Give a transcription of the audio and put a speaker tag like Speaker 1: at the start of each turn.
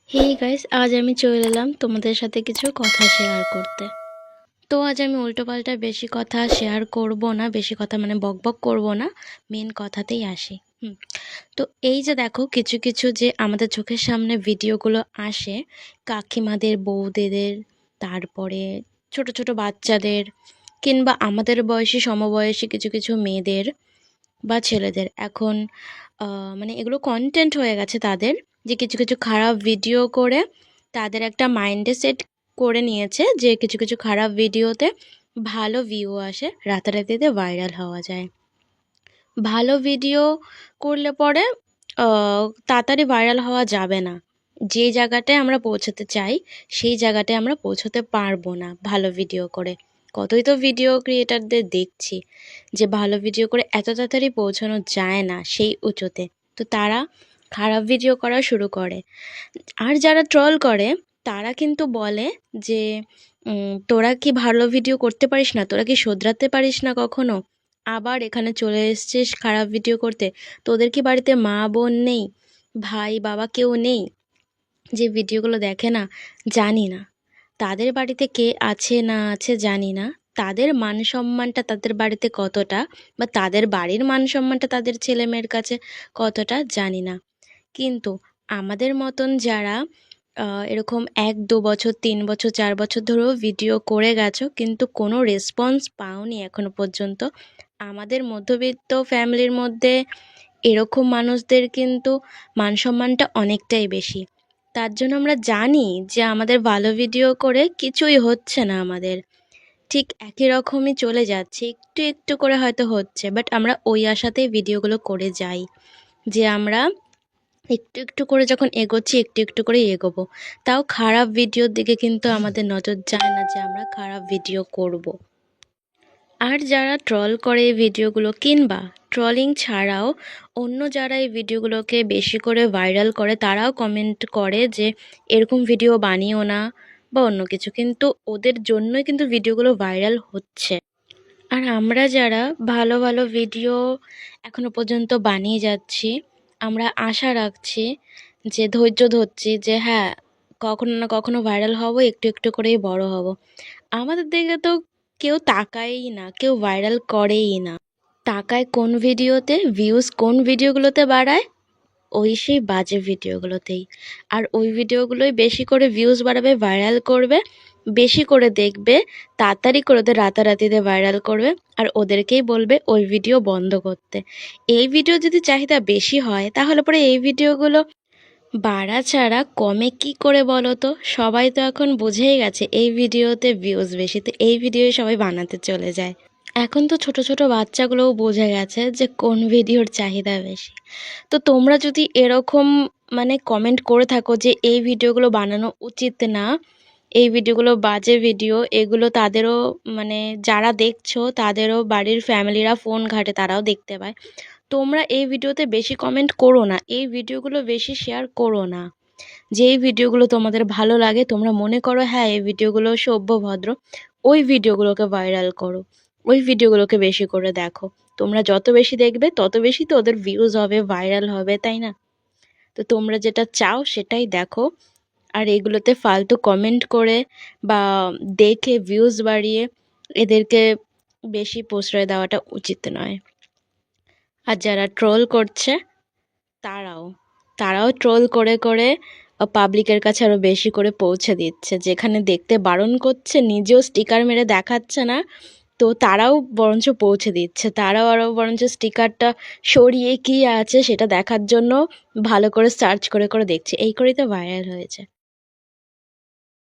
Speaker 1: Hey guys, আজ আমি চলে এলাম তোমাদের সাথে কিছু কথা শেয়ার করতে। তো আজ আমি উল্টোপাল্টা বেশি কথা শেয়ার করব না, বেশি কথা মানে বকবক করব না, মেন কথাতেই আসি। তো এই যে দেখো, কিছু কিছু যে আমাদের চোখের সামনে ভিডিওগুলো আসে, কাকিমাদের, বৌদিদের, তারপরে ছোট ছোট বাচ্চাদের, কিংবা আমাদের বয়সী সমবয়সী কিছু কিছু মেয়েদের বা ছেলেদের এখন মানে এগুলো কন্টেন্ট হয়ে গেছে তাদের, যে কিছু কিছু খারাপ ভিডিও করে তাদের একটা মাইন্ডে সেট করে নিয়েছে যে কিছু কিছু খারাপ ভিডিওতে ভালো ভিউ আসে, রাতারাতিতে ভাইরাল হওয়া যায়। ভালো ভিডিও করলে পরে তাড়াতাড়ি ভাইরাল হওয়া যাবে না। যে জায়গাটায় আমরা পৌঁছাতে চাই সেই জায়গাটায় আমরা পৌঁছতে পারবো না ভালো ভিডিও করে। কতই তো ভিডিও ক্রিয়েটারদের দেখছি যে ভালো ভিডিও করে এত তাড়াতাড়ি পৌঁছানো যায় না সেই উঁচুতে, তো তারা খারাপ ভিডিও করা শুরু করে। আর যারা ট্রল করে তারা কিন্তু বলে যে তোরা কি ভালো ভিডিও করতে পারিস না, তোরা কি শোধরাতে পারিস না কখনো, আবার এখানে চলে এসেছিস খারাপ ভিডিও করতে। তোদের কি বাড়িতে মা বোন নেই, ভাই বাবা কেউ নেই যে ভিডিওগুলো দেখে না? জানি না তাদের বাড়িতে কে আছে না আছে, জানি না তাদের মান সম্মানটা তাদের বাড়িতে কতটা, বা তাদের বাড়ির মান সম্মানটা তাদের ছেলে মেয়ের কাছে কতটা, জানি না। কিন্তু আমাদের মতন যারা এরকম 1-2 বছর, 3 বছর, 4 বছর ধরেও ভিডিও করে গেছো কিন্তু কোনো রেসপন্স পাওনি এখনো পর্যন্ত, আমাদের মধ্যবিত্ত ফ্যামিলির মধ্যে এরকম মানুষদের কিন্তু মান সম্মানটা অনেকটাই বেশি। তার জন্য আমরা জানি যে আমাদের ভালো ভিডিও করে কিছুই হচ্ছে না, আমাদের ঠিক একই রকমই চলে যাচ্ছে, একটু একটু করে হয়তো হচ্ছে, বাট আমরা ওই আশাতেই ভিডিওগুলো করে যাই যে আমরা একটু একটু করে যখন এগোচ্ছি একটু একটু করে এগোবো। তাও খারাপ ভিডিওর দিকে কিন্তু আমাদের নজর যায় না যে আমরা খারাপ ভিডিও করব। আর যারা ট্রল করে এই ভিডিওগুলো, কিংবা ট্রলিং ছাড়াও অন্য যারা এই ভিডিওগুলোকে বেশি করে ভাইরাল করে, তারাও কমেন্ট করে যে এরকম ভিডিও বানিও না বা অন্য কিছু, কিন্তু ওদের জন্যই কিন্তু ভিডিওগুলো ভাইরাল হচ্ছে। আর আমরা যারা ভালো ভালো ভিডিও এখনো পর্যন্ত বানিয়ে যাচ্ছি, আমরা আশা রাখছি, যে ধৈর্য ধরছি যে হ্যাঁ, কখনো না কখনো ভাইরাল হব, একটু একটু করেই বড় হব। আমাদের দিকে তো কেউ তাকায়ই না, কেউ ভাইরাল করেই না। তাকায় কোন ভিডিওতে, ভিউজ কোন ভিডিওগুলোতে বাড়ায়, ওই সেই বাজে ভিডিওগুলোতেই। আর ওই ভিডিওগুলোই বেশি করে ভিউজ বাড়াবে, ভাইরাল করবে, বেশি করে দেখবে, তাড়াতাড়ি করে ওদের রাতারাতিতে ভাইরাল করবে, আর ওদেরকেই বলবে ওই ভিডিও বন্ধ করতে। এই ভিডিও যদি চাহিদা বেশি হয় তাহলে পরে এই ভিডিওগুলো বাড়া ছাড়া কমে কি করে বলো তো? সবাই তো এখন বুঝেই গেছে এই ভিডিওতে ভিউজ বেশি, তো এই ভিডিও সবাই বানাতে চলে যায়। এখন তো ছোট ছোট বাচ্চাগুলোও বুঝে গেছে যে কোন ভিডিওর চাহিদা বেশি। তো তোমরা যদি এরকম মানে কমেন্ট করে থাকো যে এই ভিডিওগুলো বানানো উচিত না, এই ভিডিওগুলো বাজে ভিডিও, এগুলো তাদেরও মানে যারা দেখছো তাদেরও বাড়ির ফ্যামিলিরা ফোন ঘাটে, তারাও দেখতে পায়, তোমরা এই ভিডিওতে বেশি কমেন্ট করো না, এই ভিডিওগুলো বেশি শেয়ার করো না। যেই ভিডিওগুলো তোমাদের ভালো লাগে, তোমরা মনে করো হ্যাঁ এই ভিডিওগুলো সভ্য ভদ্র, ওই ভিডিওগুলোকে ভাইরাল করো, ওই ভিডিওগুলোকে বেশি করে দেখো। তোমরা যত বেশি দেখবে তত বেশি তো ওদের ভিউজ হবে, ভাইরাল হবে, তাই না? তো তোমরা যেটা চাও সেটাই দেখো। আর এগুলোতে ফালতু কমেন্ট করে বা দেখে ভিউজ বাড়িয়ে এদেরকে বেশি প্রশ্রয় দেওয়াটা উচিত নয়। আর যারা ট্রোল করছে তারাও তারাও ট্রোল করে করে পাবলিকের কাছে আরও বেশি করে পৌঁছে দিচ্ছে, যেখানে দেখতে বারণ করছে, নিজেও স্টিকার মেরে দেখাচ্ছে না, তো তারাও বরঞ্চ পৌঁছে দিচ্ছে, তারাও আরও বরঞ্চ স্টিকারটা সরিয়ে কী আছে সেটা দেখার জন্য ভালো করে সার্চ করে করে দেখছে, এই করেই তো ভাইরাল হয়েছে।